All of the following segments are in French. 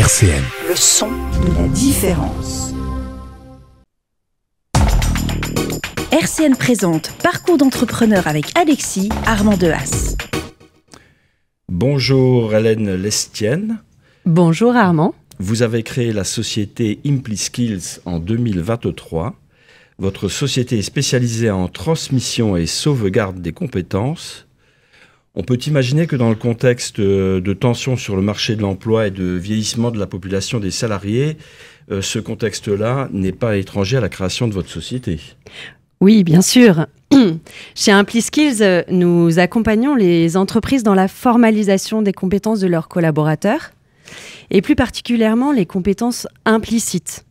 RCN. Le son de la différence. RCN présente Parcours d'entrepreneur avec Alexis Armand Dehaas. Bonjour Hélène Lestienne. Bonjour Armand. Vous avez créé la société ImpliSkills en 2023. Votre société est spécialisée en transmission et sauvegarde des compétences. On peut imaginer que dans le contexte de tensions sur le marché de l'emploi et de vieillissement de la population des salariés, ce contexte-là n'est pas étranger à la création de votre société. Oui, bien sûr. Chez ImpliSkills, nous accompagnons les entreprises dans la formalisation des compétences de leurs collaborateurs et plus particulièrement les compétences implicites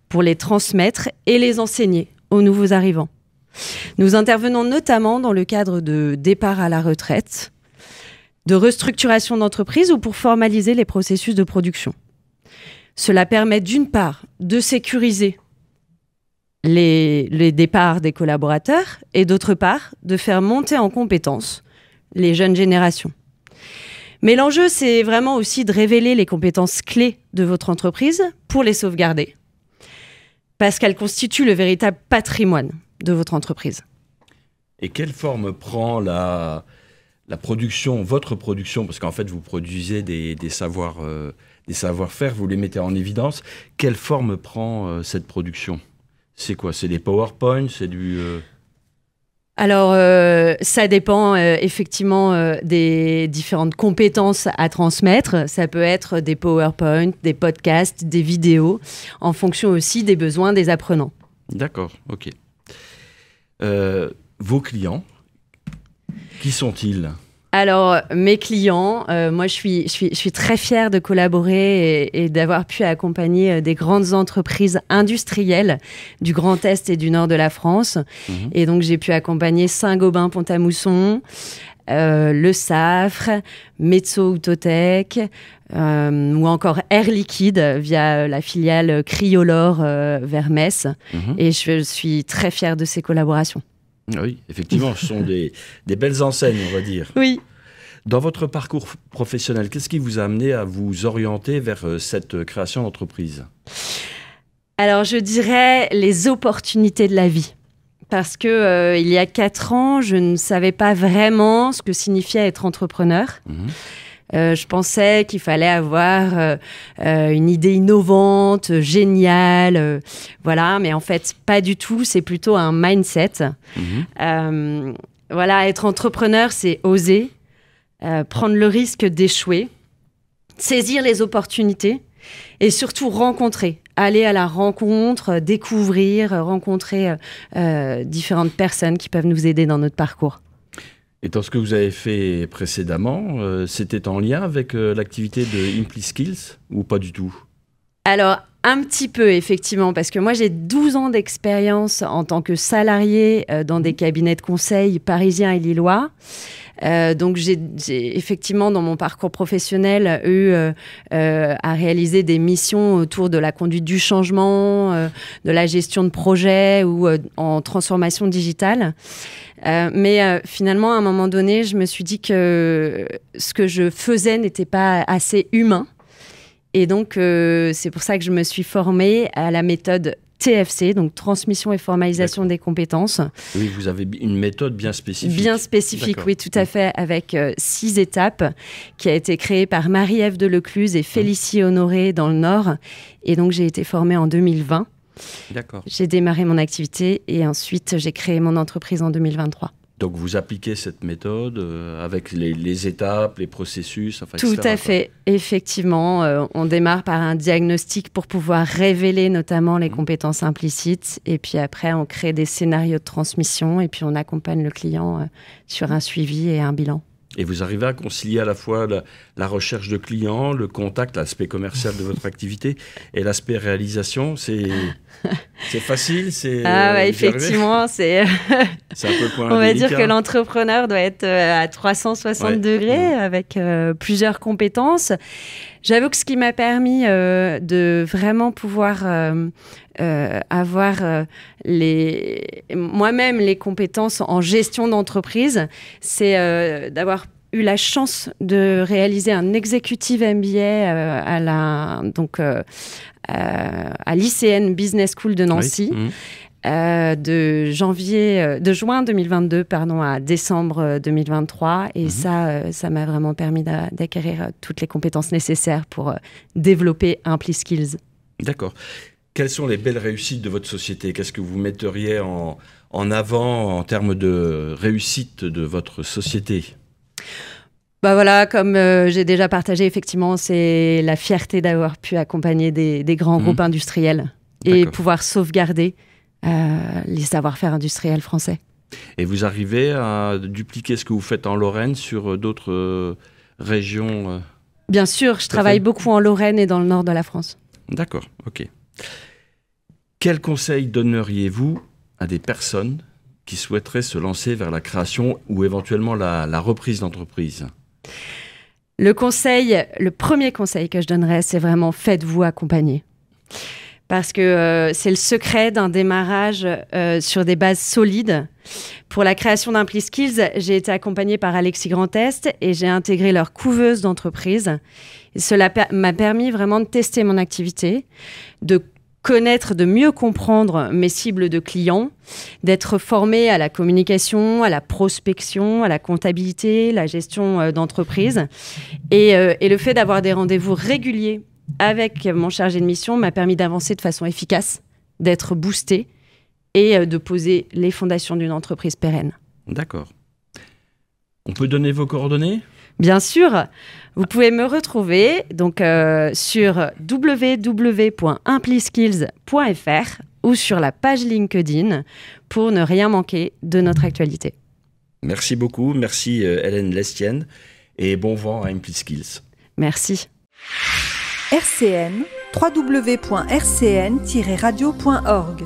pour les transmettre et les enseigner aux nouveaux arrivants. Nous intervenons notamment dans le cadre de départ à la retraite, de restructuration d'entreprise ou pour formaliser les processus de production. Cela permet d'une part de sécuriser les départs des collaborateurs et d'autre part de faire monter en compétences les jeunes générations. Mais l'enjeu, c'est vraiment aussi de révéler les compétences clés de votre entreprise pour les sauvegarder, parce qu'elles constituent le véritable patrimoine de votre entreprise. Et quelle forme prend la production, votre production, parce qu'en fait vous produisez des savoir-faire, vous les mettez en évidence. Quelle forme prend cette production ? C'est quoi ? C'est des PowerPoint ? C'est du... Alors, ça dépend effectivement des différentes compétences à transmettre. Ça peut être des PowerPoint, des podcasts, des vidéos, en fonction aussi des besoins des apprenants. D'accord, ok. Vos clients, qui sont-ils ? Alors, mes clients, moi, je suis très fière de collaborer et d'avoir pu accompagner des grandes entreprises industrielles du Grand Est et du Nord de la France. Et donc, j'ai pu accompagner Saint-Gobain-Pont-à-Mousson, Le Safre, Metso Outotec, ou encore Air Liquide via la filiale Cryolor vers Metz. Et je suis très fière de ces collaborations. Oui, effectivement, ce sont des belles enseignes, on va dire. Oui. Dans votre parcours professionnel, qu'est-ce qui vous a amené à vous orienter vers cette création d'entreprise ? Alors, je dirais les opportunités de la vie. Parce que il y a 4 ans, je ne savais pas vraiment ce que signifiait être entrepreneur. Je pensais qu'il fallait avoir une idée innovante, géniale, voilà. Mais en fait, pas du tout. C'est plutôt un mindset. Voilà, être entrepreneur, c'est oser, prendre le risque d'échouer, saisir les opportunités et surtout rencontrer. Aller à la rencontre, découvrir, rencontrer différentes personnes qui peuvent nous aider dans notre parcours. Et dans ce que vous avez fait précédemment, c'était en lien avec l'activité de ImpliSkills ou pas du tout ? Alors, un petit peu, effectivement, parce que moi, j'ai 12 ans d'expérience en tant que salarié dans des cabinets de conseil parisiens et lillois. Donc, j'ai effectivement, dans mon parcours professionnel, eu à réaliser des missions autour de la conduite du changement, de la gestion de projets ou en transformation digitale. Mais finalement, à un moment donné, je me suis dit que ce que je faisais n'était pas assez humain. Et donc, c'est pour ça que je me suis formée à la méthode TFC, donc transmission et formalisation des compétences. Oui, vous avez une méthode bien spécifique. Bien spécifique, oui, tout à fait, avec 6 étapes, qui a été créée par Marie-Ève Delecluse et Félicie Honoré dans le Nord. Et donc, j'ai été formée en 2020. D'accord. J'ai démarré mon activité et ensuite, j'ai créé mon entreprise en 2023. Donc, vous appliquez cette méthode avec les étapes, les processus, enfin, tout etc. à fait, effectivement. On démarre par un diagnostic pour pouvoir révéler notamment les compétences implicites. Et puis après, on crée des scénarios de transmission et puis on accompagne le client sur un suivi et un bilan. Et vous arrivez à concilier à la fois la recherche de clients, le contact, l'aspect commercial de votre activité et l'aspect réalisation. C'est facile, effectivement, c'est un peu le point on va délicat. dire que l'entrepreneur doit être à 360 degrés avec plusieurs compétences. J'avoue que ce qui m'a permis de vraiment pouvoir avoir moi-même les compétences en gestion d'entreprise, c'est d'avoir eu la chance de réaliser un executive MBA à l'ICN Business School de Nancy. Oui. De juin 2022 à décembre 2023 et ça m'a vraiment permis d'acquérir toutes les compétences nécessaires pour développer ImpliSkills. D'accord. Quelles sont les belles réussites de votre société? Qu'est-ce que vous metteriez en avant en termes de réussite de votre société? Bah voilà, comme j'ai déjà partagé, effectivement, c'est la fierté d'avoir pu accompagner des grands groupes industriels et pouvoir sauvegarder les savoir-faire industriels français. Et vous arrivez à dupliquer ce que vous faites en Lorraine sur d'autres régions Bien sûr, je travaille beaucoup en Lorraine et dans le nord de la France. D'accord, ok. Quel conseil donneriez-vous à des personnes qui souhaiteraient se lancer vers la création ou éventuellement la reprise d'entreprise? Le premier conseil que je donnerais, c'est vraiment faites-vous accompagner. Parce que c'est le secret d'un démarrage sur des bases solides. Pour la création d'ImpliSkills, j'ai été accompagnée par Alexis Grand-Est et j'ai intégré leur couveuse d'entreprise. Et cela m'a permis vraiment de tester mon activité, de connaître, de mieux comprendre mes cibles de clients, d'être formée à la communication, à la prospection, à la comptabilité, la gestion d'entreprise. Et le fait d'avoir des rendez-vous réguliers avec mon chargé de mission m'a permis d'avancer de façon efficace, d'être boostée et de poser les fondations d'une entreprise pérenne. D'accord. On peut donner vos coordonnées ? Bien sûr, vous pouvez me retrouver donc, sur www.impliskills.fr ou sur la page LinkedIn pour ne rien manquer de notre actualité. Merci beaucoup, merci Hélène Lestienne et bon vent à ImpliSkills. Merci. RCN, www.rcn-radio.org